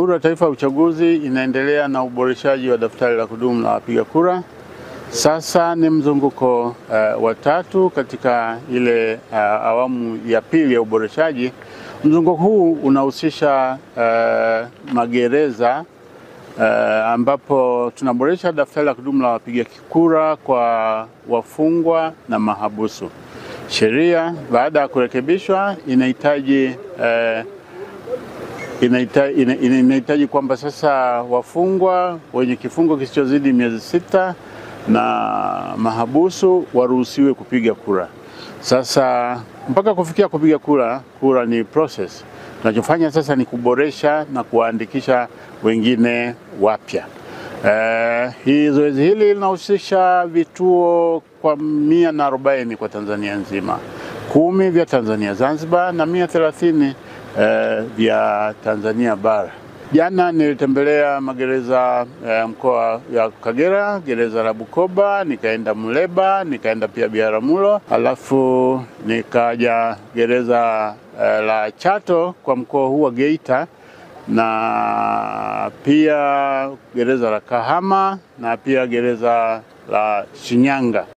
Huru ya Taifa ya Uchaguzi inaendelea na uboreshaji wa daftari la kudumu la wapiga kura. Sasa ni mzunguko wa tatu katika ile awamu ya pili ya uboreshaji. Mzunguko huu unahusisha magereza ambapo tunaboresha daftari la kudumu la wapiga kura kwa wafungwa na mahabusu. Sheria baada ya kurekebishwa inahitaji kwamba sasa wafungwa wenye kifungo kisichozidi miezi 6 na mahabusu waruhusiwe kupiga kura. Sasa mpaka kufikia kupiga kura ni process. Tunachofanya sasa ni kuboresha na kuwaandikisha wengine wapya. Zoezi hili linahusisha vituo kwa 140 kwa Tanzania nzima, 10 vya Tanzania Zanzibar na 130 vya Tanzania bara. Jana nilitembelea magereza mkoa ya Kagera, gereza la Bukoba, nikaenda Muleba, nikaenda pia Biharamulo, alafu nikaja gereza la Chato kwa mkoa huu wa Geita, na pia gereza la Kahama, na pia gereza la Shinyanga.